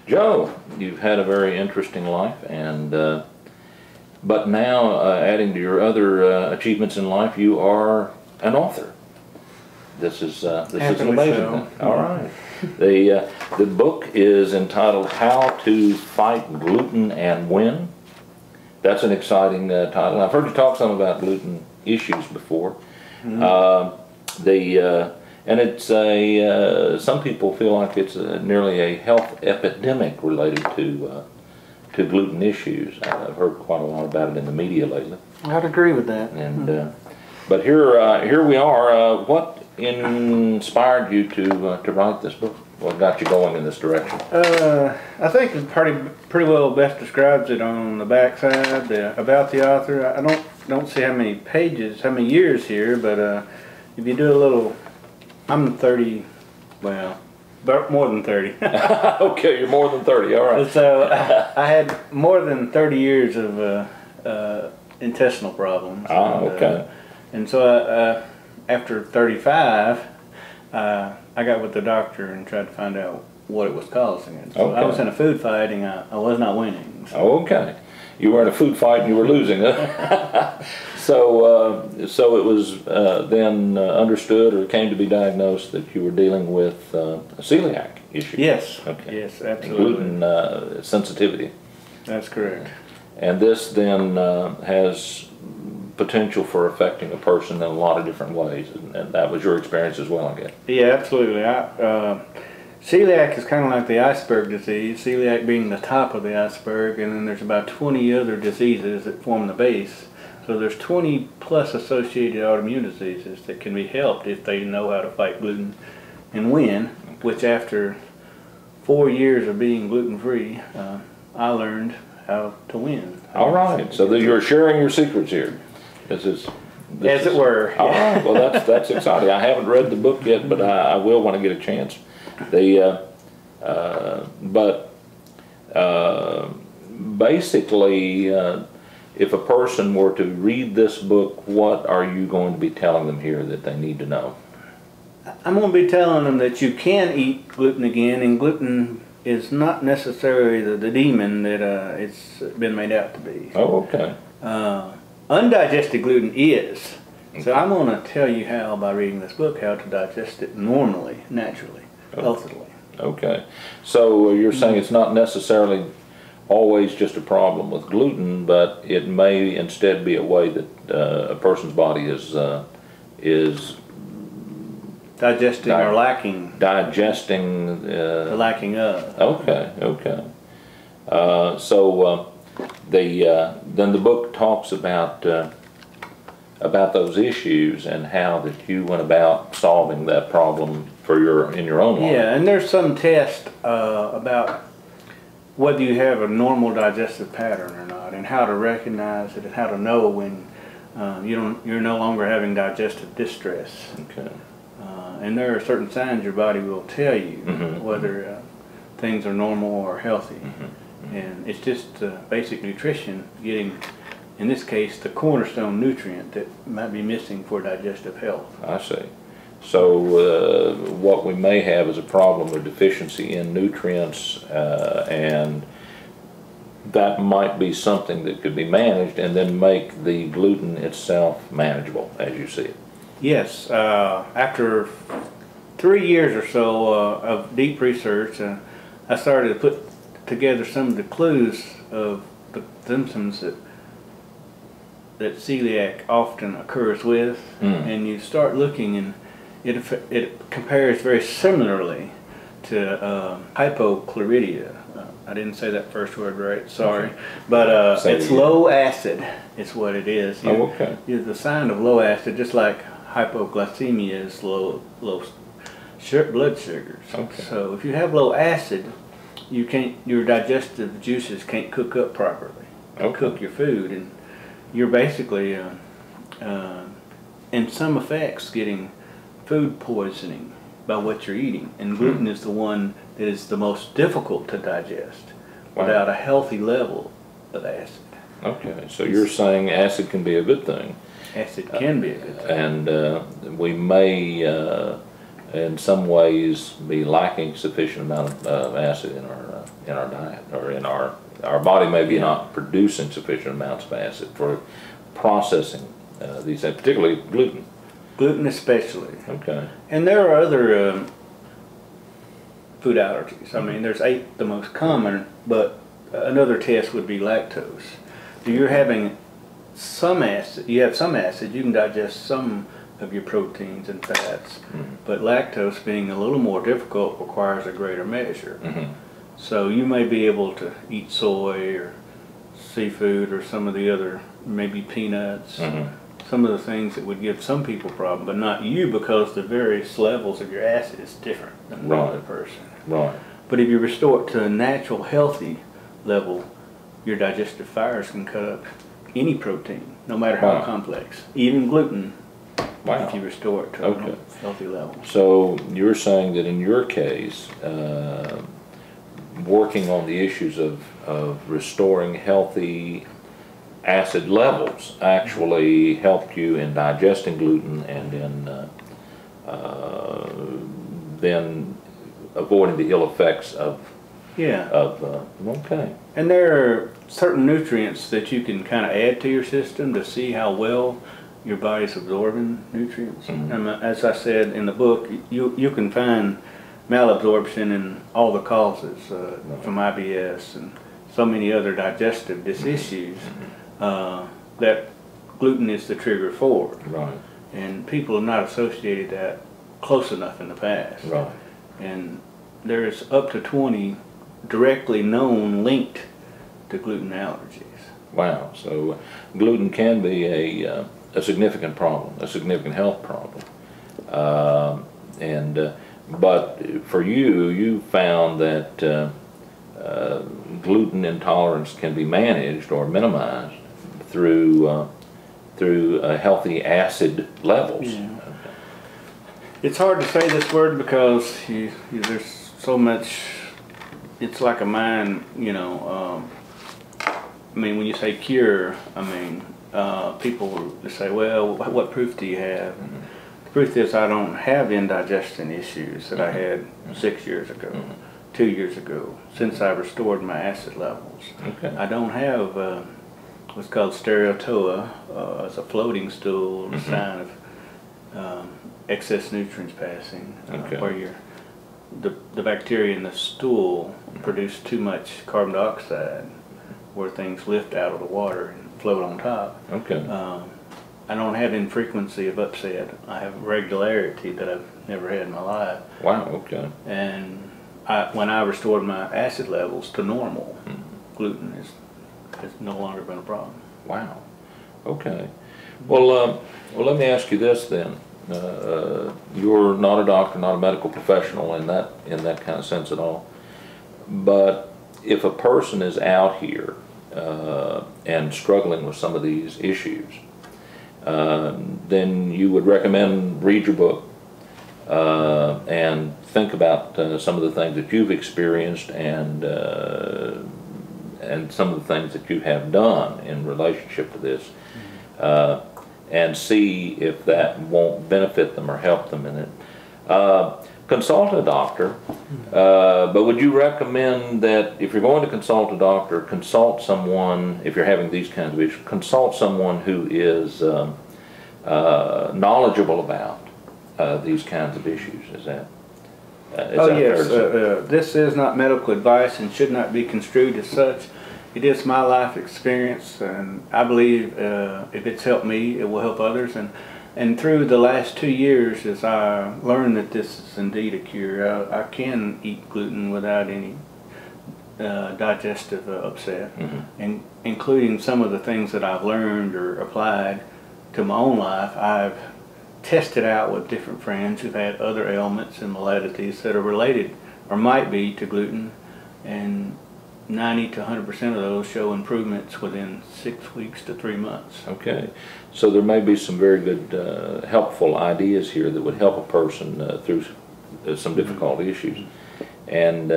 Joe, you've had a very interesting life, and but now adding to your other achievements in life, you are an author. This is an amazing thing. All right. The book is entitled "How to Fight Gluten and Win." That's an exciting title. I've heard you talk some about gluten issues before. And it's some people feel like it's nearly a health epidemic related to gluten issues. I've heard quite a lot about it in the media lately. I'd agree with that. And but here we are. What inspired you to write this book? What got you going in this direction? I think it pretty well best describes it on the back side, about the author. I don't see how many pages, how many years here, but if you do a little, I'm 30, well, more than 30. Okay, you're more than 30, all right. So I had more than 30 years of intestinal problems. Okay. And so after 35, I got with the doctor and tried to find out what it was causing it. So I was in a food fight and I was not winning. So. Okay. You were in a food fight and you were losing. So it was then understood or came to be diagnosed that you were dealing with a celiac issue. Yes. Okay. Yes, absolutely. And gluten sensitivity. That's correct. And this then has potential for affecting a person in a lot of different ways, and that was your experience as well, I guess. Yeah, absolutely. Celiac is kind of like the iceberg disease, celiac being the top of the iceberg, and then there's about 20 other diseases that form the base. So there's 20 plus associated autoimmune diseases that can be helped if they know how to fight gluten and win, which after 4 years of being gluten-free, I learned how to win. All right, so you're sharing your secrets here. As it were. All right, well that's exciting. I haven't read the book yet, but I will when I get a chance. Basically, if a person were to read this book, what are you going to be telling them here that they need to know? I'm going to be telling them that you can eat gluten again, and gluten is not necessarily the demon that it's been made out to be. Oh, okay. Undigested gluten is. So I'm going to tell you how, by reading this book, how to digest it normally, naturally, healthily. Okay. So you're saying it's not necessarily always just a problem with gluten, but it may instead be a way that a person's body is digesting or lacking. Digesting. The lacking of. Okay. Okay. Then the book talks about those issues and how that you went about solving that problem in your own life. Yeah, and there's some test about whether you have a normal digestive pattern or not, and how to recognize it, and how to know when you're no longer having digestive distress. Okay. And there are certain signs your body will tell you whether things are normal or healthy. And it's just basic nutrition getting, in this case, the cornerstone nutrient that might be missing for digestive health. I see. So what we may have is a problem of deficiency in nutrients, and that might be something that could be managed and then make the gluten itself manageable, as you see it. Yes. After 3 years or so of deep research, I started to put together some of the clues of the symptoms that celiac often occurs with, and you start looking, and it compares very similarly to hypochlorhydria. I didn't say that first word right, sorry, but it's low acid is what it is. Okay. The sign of low acid, just like hypoglycemia is low blood sugars. Okay. So if you have low acid, your digestive juices can't cook up properly, cook your food, and you're basically in some effects getting food poisoning by what you're eating, and gluten is the one that is the most difficult to digest without a healthy level of acid. Okay, so you're saying acid can be a good thing. Acid can be a good thing. And we may in some ways be lacking sufficient amount of acid in our diet, or in our body may be not producing sufficient amounts of acid for processing these, particularly gluten. Gluten especially. Okay. And there are other food allergies. I mean, there's 8 the most common, but another test would be lactose. So you're having some acid, you have some acid, you can digest some of your proteins and fats, but lactose, being a little more difficult, requires a greater measure. So you may be able to eat soy or seafood or some of the other, maybe peanuts, some of the things that would give some people problem, but not you, because the various levels of your acid is different than another person. Right. But if you restore it to a natural, healthy level, your digestive fibers can cut up any protein, no matter how complex, even gluten. If you restore it to a healthy level. So you're saying that in your case, working on the issues of restoring healthy acid levels actually helped you in digesting gluten and in then avoiding the ill effects of okay. And there are certain nutrients that you can kind of add to your system to see how well your body's absorbing nutrients. And as I said in the book, you can find malabsorption in all the causes from IBS and so many other digestive issues that gluten is the trigger for. Right. And people have not associated that close enough in the past. Right. And there's up to 20 directly known linked to gluten allergies. Wow. So gluten can be a significant problem, a significant health problem. But for you found that gluten intolerance can be managed or minimized through healthy acid levels. Yeah. It's hard to say this word because there's so much. It's like a mind, you know. I mean, when you say cure, I mean, people will say, "Well, what proof do you have?" The proof is I don't have indigestion issues that I had 6 years ago, 2 years ago, since I restored my acid levels. Okay. I don't have what's called stereotoa. It's a floating stool, a sign of excess nutrients passing, where the bacteria in the stool produce too much carbon dioxide, where things lift out of the water and float on top. Okay. I don't have infrequency of upset. I have regularity that I've never had in my life. Wow. Okay. And when I restored my acid levels to normal, gluten has no longer been a problem. Wow. Okay. Well, let me ask you this then. You're not a doctor, not a medical professional in that kind of sense at all. But if a person is out here and struggling with some of these issues, then you would recommend read your book and think about some of the things that you've experienced and some of the things that you have done in relationship to this, and see if that won't benefit them or help them in it. Consult a doctor, but would you recommend that if you're going to consult a doctor, consult someone, if you're having these kinds of issues, consult someone who is knowledgeable about these kinds of issues? Is that yes. This is not medical advice and should not be construed as such. It is my life experience, and I believe if it's helped me, it will help others. And through the last 2 years, as I learned that this is indeed a cure, I can eat gluten without any digestive upset, and including some of the things that I've learned or applied to my own life. I've tested out with different friends who've had other ailments and maladies that are related or might be to gluten, and 90 to 100% of those show improvements within 6 weeks to 3 months. Okay, so there may be some very good helpful ideas here that would help a person through some difficult issues. And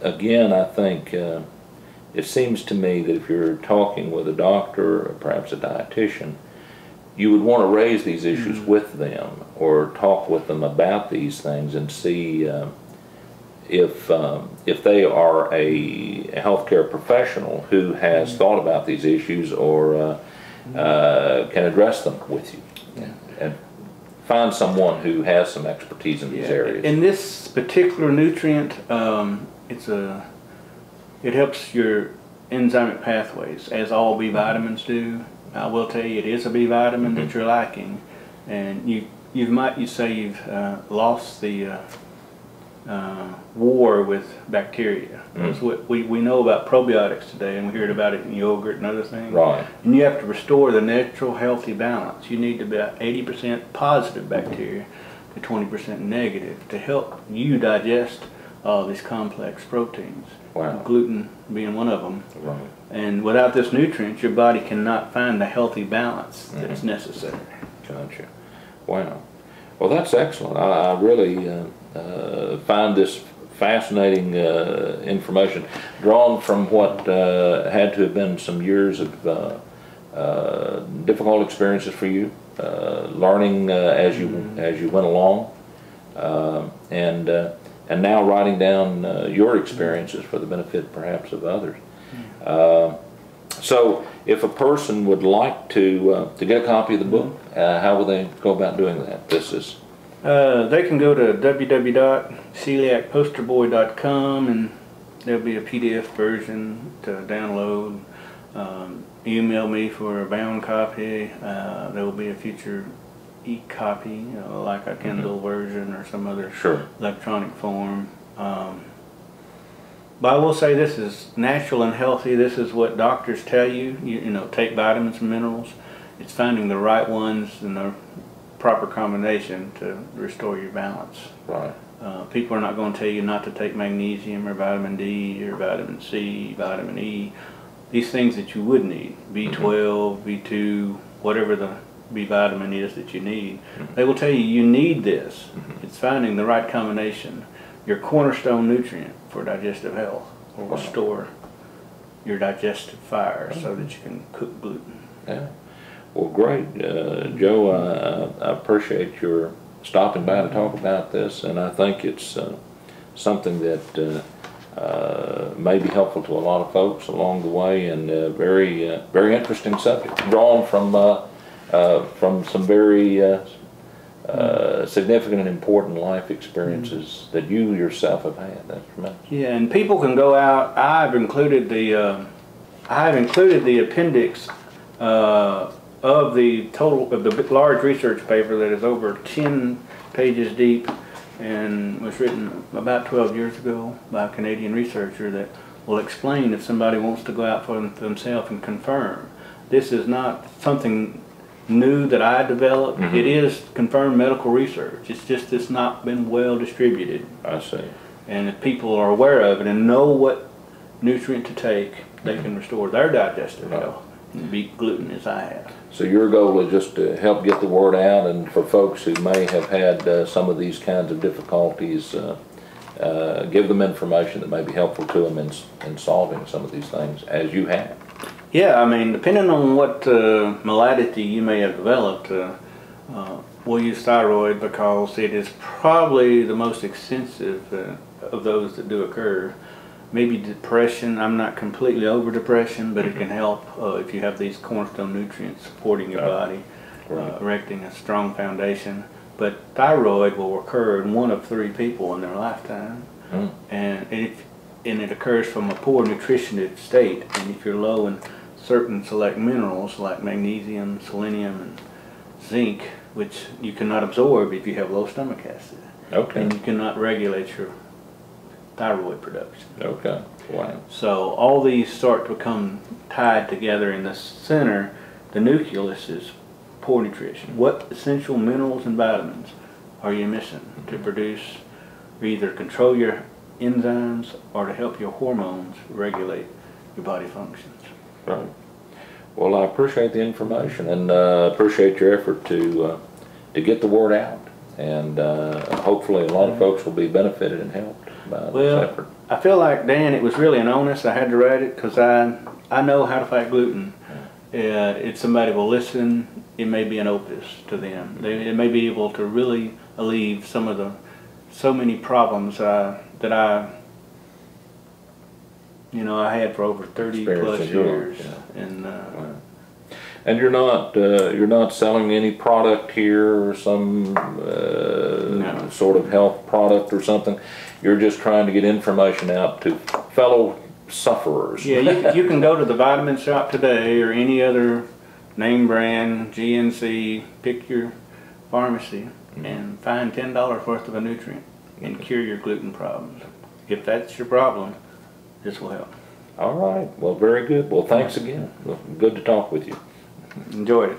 again, I think it seems to me that if you're talking with a doctor or perhaps a dietitian, you would want to raise these issues with them or talk with them about these things and see if they are a healthcare professional who has thought about these issues or can address them with you. And find someone who has some expertise in these areas. In this particular nutrient, it helps your enzymic pathways, as all B vitamins do. I will tell you, it is a B vitamin that you're lacking, and you say you've lost the war with bacteria. That's what we know about probiotics today, and we heard about it in yogurt and other things. Right. And you have to restore the natural healthy balance. You need to be about 80% positive bacteria to 20% negative to help you digest all these complex proteins. Wow. Gluten being one of them. Right. And without this nutrient, your body cannot find the healthy balance that's necessary. Gotcha. Wow. Well, that's excellent. I really find this fascinating information, drawn from what had to have been some years of difficult experiences for you, learning as you went along, and now writing down your experiences for the benefit perhaps of others. So if a person would like to get a copy of the book, how will they go about doing that? They can go to www.celiacposterboy.com and there'll be a PDF version to download. Email me for a bound copy. There will be a future e-copy, like a Kindle version or some other electronic form. But I will say this is natural and healthy. This is what doctors tell you. You know, take vitamins and minerals. It's finding the right ones in the proper combination to restore your balance. Right. People are not going to tell you not to take magnesium or vitamin D or vitamin C, vitamin E. These things that you would need, B12, B2, whatever the B vitamin is that you need. They will tell you you need this. It's finding the right combination. Your cornerstone nutrient for digestive health will restore your digestive fire so that you can cook gluten. Yeah. Well, great. Joe, I appreciate your stopping by to talk about this, and I think it's something that may be helpful to a lot of folks along the way, and very interesting subject, drawn from some very significant and important life experiences that you yourself have had. That's tremendous. Yeah, and people can go out. I've included the appendix of the large research paper that is over 10 pages deep and was written about 12 years ago by a Canadian researcher that will explain if somebody wants to go out for themselves and confirm. This is not something new that I developed. It is confirmed medical research. It's just it's not been well distributed. I see. And if people are aware of it and know what nutrient to take, they can restore their digestive health and beat gluten as I have. So your goal is just to help get the word out, and for folks who may have had some of these kinds of difficulties, give them information that may be helpful to them in solving some of these things, as you have. Yeah, I mean, depending on what malady you may have developed, we'll use thyroid because it is probably the most extensive of those that do occur. Maybe depression. I'm not completely over depression, but it can help if you have these cornerstone nutrients supporting your body, erecting a strong foundation. But thyroid will occur in 1 of 3 people in their lifetime, and it occurs from a poor nutritionist state. And if you're low in certain select minerals like magnesium, selenium, and zinc, which you cannot absorb if you have low stomach acid, and you cannot regulate your thyroid production. Okay. Wow. So all these start to become tied together in the center. The nucleus is poor nutrition. What essential minerals and vitamins are you missing to produce, or either control your enzymes or to help your hormones regulate your body functions? Right. Well, I appreciate the information and appreciate your effort to get the word out, and hopefully a lot of folks will be benefited and helped by this effort. I feel like, Dan, it was really an onus. I had to write it because I know how to fight gluten. If somebody will listen it may be an opus to them. It may be able to really alleviate so many problems that I had for over 30 plus years. Yeah. And Wow. And you're not selling any product here or some No. sort of health product or something. You're just trying to get information out to fellow sufferers. yeah, you can go to the vitamin shop today or any other name brand, GNC, pick your pharmacy, and find $10 worth of a nutrient and cure your gluten problems. If that's your problem, this will help. All right. Well, very good. Well, thanks again. Well, good to talk with you. Enjoyed it.